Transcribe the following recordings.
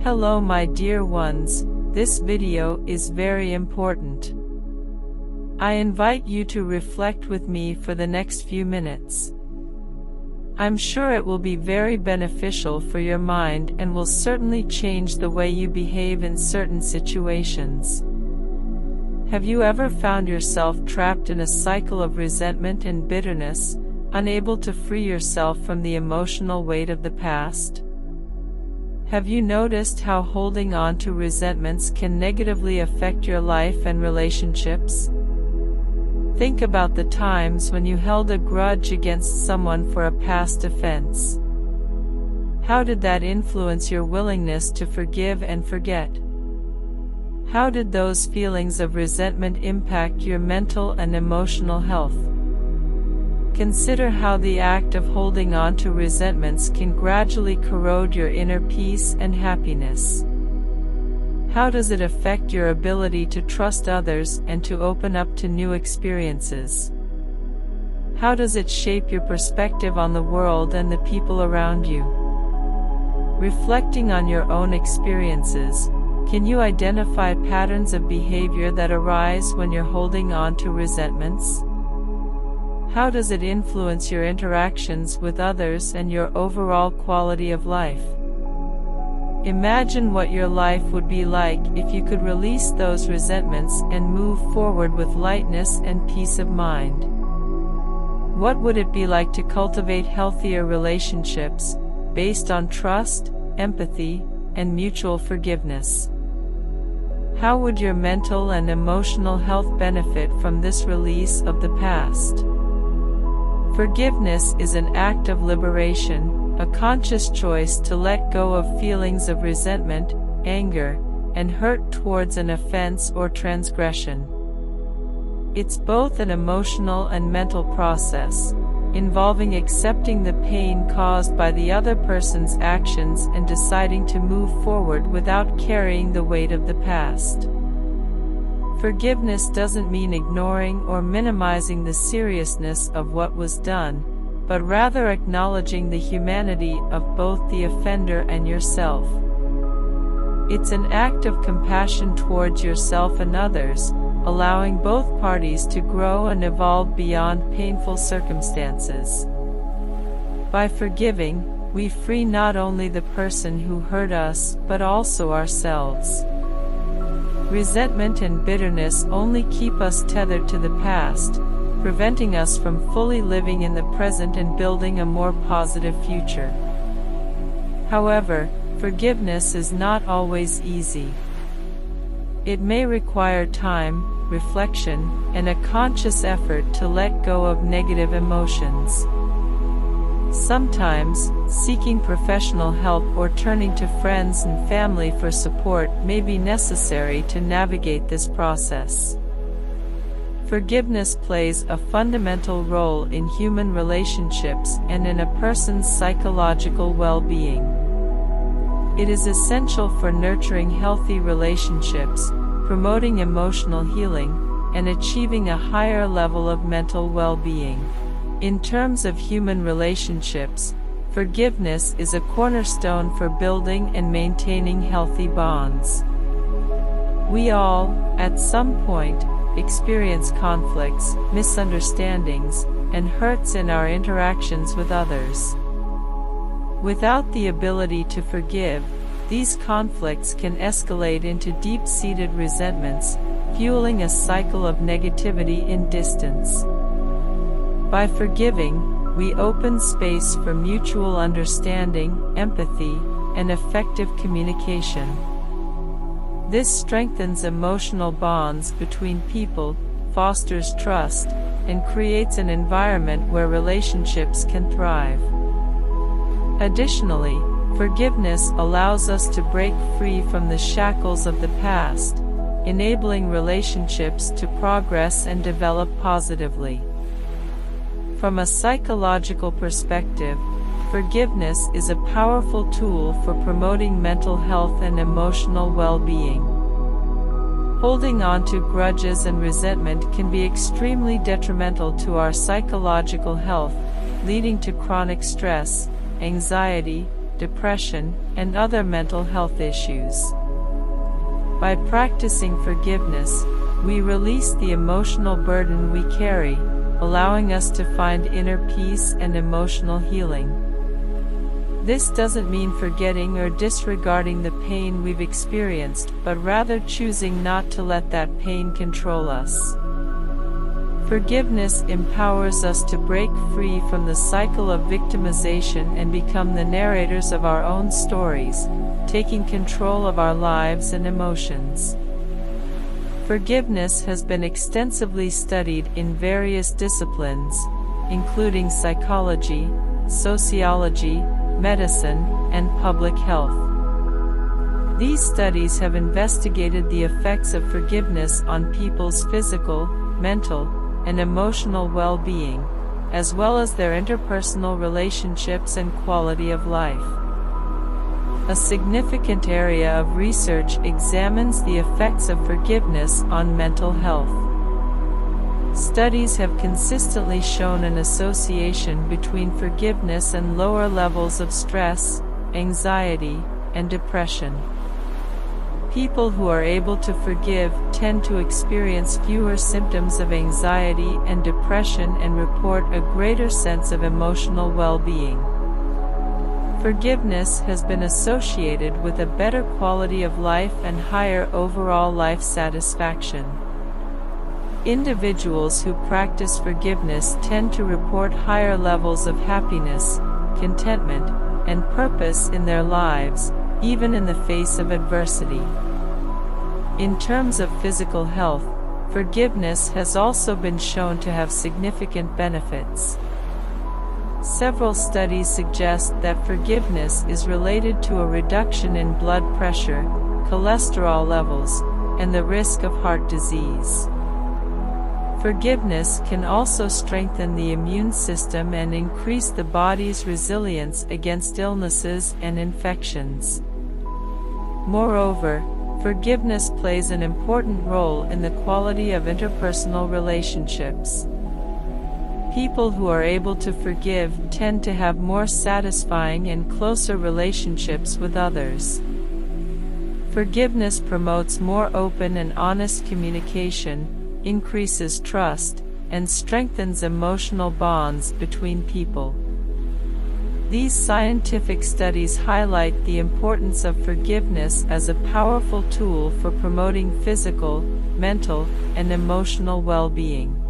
Hello my dear ones, this video is very important. I invite you to reflect with me for the next few minutes. I'm sure it will be very beneficial for your mind and will certainly change the way you behave in certain situations. Have you ever found yourself trapped in a cycle of resentment and bitterness, unable to free yourself from the emotional weight of the past? Have you noticed how holding on to resentments can negatively affect your life and relationships? Think about the times when you held a grudge against someone for a past offense. How did that influence your willingness to forgive and forget? How did those feelings of resentment impact your mental and emotional health? Consider how the act of holding on to resentments can gradually corrode your inner peace and happiness. How does it affect your ability to trust others and to open up to new experiences? How does it shape your perspective on the world and the people around you? Reflecting on your own experiences, can you identify patterns of behavior that arise when you're holding on to resentments? How does it influence your interactions with others and your overall quality of life? Imagine what your life would be like if you could release those resentments and move forward with lightness and peace of mind. What would it be like to cultivate healthier relationships based on trust, empathy, and mutual forgiveness? How would your mental and emotional health benefit from this release of the past? Forgiveness is an act of liberation, a conscious choice to let go of feelings of resentment, anger, and hurt towards an offense or transgression. It's both an emotional and mental process, involving accepting the pain caused by the other person's actions and deciding to move forward without carrying the weight of the past. Forgiveness doesn't mean ignoring or minimizing the seriousness of what was done, but rather acknowledging the humanity of both the offender and yourself. It's an act of compassion towards yourself and others, allowing both parties to grow and evolve beyond painful circumstances. By forgiving, we free not only the person who hurt us, but also ourselves. Resentment and bitterness only keep us tethered to the past, preventing us from fully living in the present and building a more positive future. However, forgiveness is not always easy. It may require time, reflection, and a conscious effort to let go of negative emotions. Sometimes, seeking professional help or turning to friends and family for support may be necessary to navigate this process. Forgiveness plays a fundamental role in human relationships and in a person's psychological well-being. It is essential for nurturing healthy relationships, promoting emotional healing, and achieving a higher level of mental well-being. In terms of human relationships, forgiveness is a cornerstone for building and maintaining healthy bonds. We all, at some point, experience conflicts, misunderstandings, and hurts in our interactions with others. Without the ability to forgive, these conflicts can escalate into deep-seated resentments, fueling a cycle of negativity and distance. By forgiving, we open space for mutual understanding, empathy, and effective communication. This strengthens emotional bonds between people, fosters trust, and creates an environment where relationships can thrive. Additionally, forgiveness allows us to break free from the shackles of the past, enabling relationships to progress and develop positively. From a psychological perspective, forgiveness is a powerful tool for promoting mental health and emotional well-being. Holding on to grudges and resentment can be extremely detrimental to our psychological health, leading to chronic stress, anxiety, depression, and other mental health issues. By practicing forgiveness, we release the emotional burden we carry, allowing us to find inner peace and emotional healing. This doesn't mean forgetting or disregarding the pain we've experienced, but rather choosing not to let that pain control us. Forgiveness empowers us to break free from the cycle of victimization and become the narrators of our own stories, taking control of our lives and emotions. Forgiveness has been extensively studied in various disciplines, including psychology, sociology, medicine, and public health. These studies have investigated the effects of forgiveness on people's physical, mental, and emotional well-being, as well as their interpersonal relationships and quality of life. A significant area of research examines the effects of forgiveness on mental health. Studies have consistently shown an association between forgiveness and lower levels of stress, anxiety, and depression. People who are able to forgive tend to experience fewer symptoms of anxiety and depression and report a greater sense of emotional well-being. Forgiveness has been associated with a better quality of life and higher overall life satisfaction. Individuals who practice forgiveness tend to report higher levels of happiness, contentment, and purpose in their lives, even in the face of adversity. In terms of physical health, forgiveness has also been shown to have significant benefits. Several studies suggest that forgiveness is related to a reduction in blood pressure, cholesterol levels, and the risk of heart disease. Forgiveness can also strengthen the immune system and increase the body's resilience against illnesses and infections. Moreover, forgiveness plays an important role in the quality of interpersonal relationships. People who are able to forgive tend to have more satisfying and closer relationships with others. Forgiveness promotes more open and honest communication, increases trust, and strengthens emotional bonds between people. These scientific studies highlight the importance of forgiveness as a powerful tool for promoting physical, mental, and emotional well-being.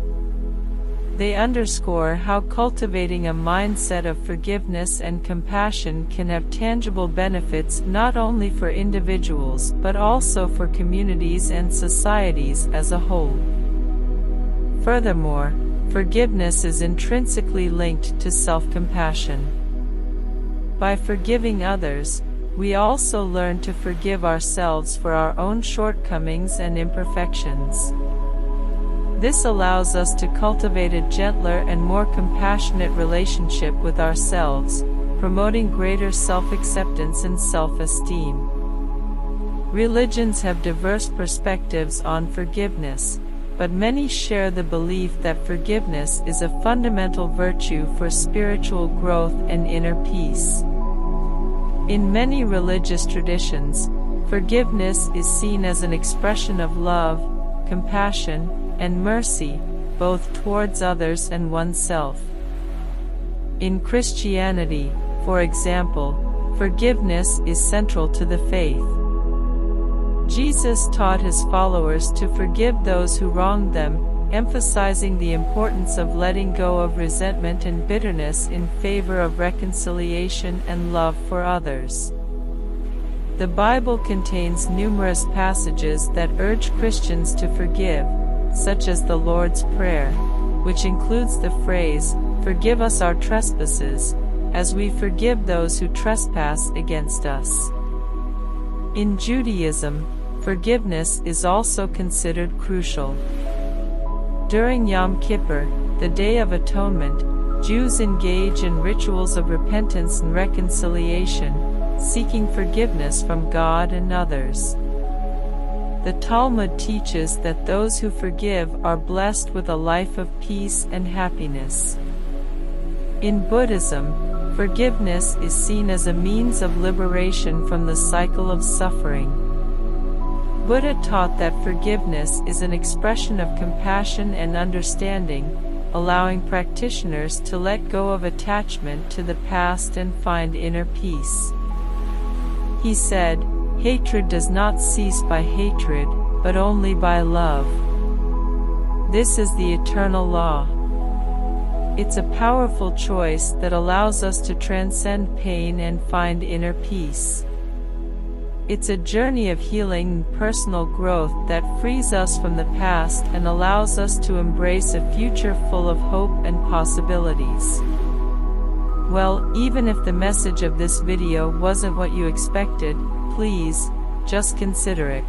They underscore how cultivating a mindset of forgiveness and compassion can have tangible benefits not only for individuals but also for communities and societies as a whole. Furthermore, forgiveness is intrinsically linked to self-compassion. By forgiving others, we also learn to forgive ourselves for our own shortcomings and imperfections. This allows us to cultivate a gentler and more compassionate relationship with ourselves, promoting greater self-acceptance and self-esteem. Religions have diverse perspectives on forgiveness, but many share the belief that forgiveness is a fundamental virtue for spiritual growth and inner peace. In many religious traditions, forgiveness is seen as an expression of love, compassion, and mercy, both towards others and oneself. In Christianity, for example, forgiveness is central to the faith. Jesus taught his followers to forgive those who wronged them, emphasizing the importance of letting go of resentment and bitterness in favor of reconciliation and love for others. The Bible contains numerous passages that urge Christians to forgive, such as the Lord's Prayer, which includes the phrase, "Forgive us our trespasses, as we forgive those who trespass against us." In Judaism, forgiveness is also considered crucial. During Yom Kippur, the Day of Atonement, Jews engage in rituals of repentance and reconciliation, seeking forgiveness from God and others. The Talmud teaches that those who forgive are blessed with a life of peace and happiness. In Buddhism, Forgiveness is seen as a means of liberation from the cycle of suffering. Buddha taught that forgiveness is an expression of compassion and understanding, allowing practitioners to let go of attachment to the past and find inner peace. He said, "Hatred does not cease by hatred, but only by love. This is the eternal law." It's a powerful choice that allows us to transcend pain and find inner peace. It's a journey of healing and personal growth that frees us from the past and allows us to embrace a future full of hope and possibilities. Well, even if the message of this video wasn't what you expected, please, just consider it.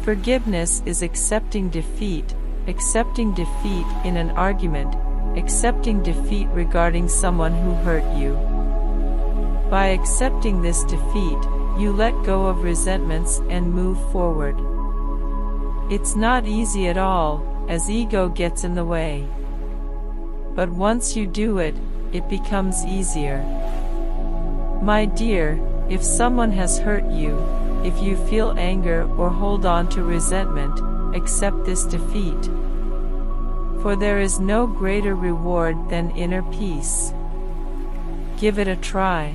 Forgiveness is accepting defeat in an argument, accepting defeat regarding someone who hurt you. By accepting this defeat, you let go of resentments and move forward. It's not easy at all, as ego gets in the way. But once you do it, it becomes easier. My dear, if someone has hurt you, if you feel anger or hold on to resentment, accept this defeat. For there is no greater reward than inner peace. Give it a try.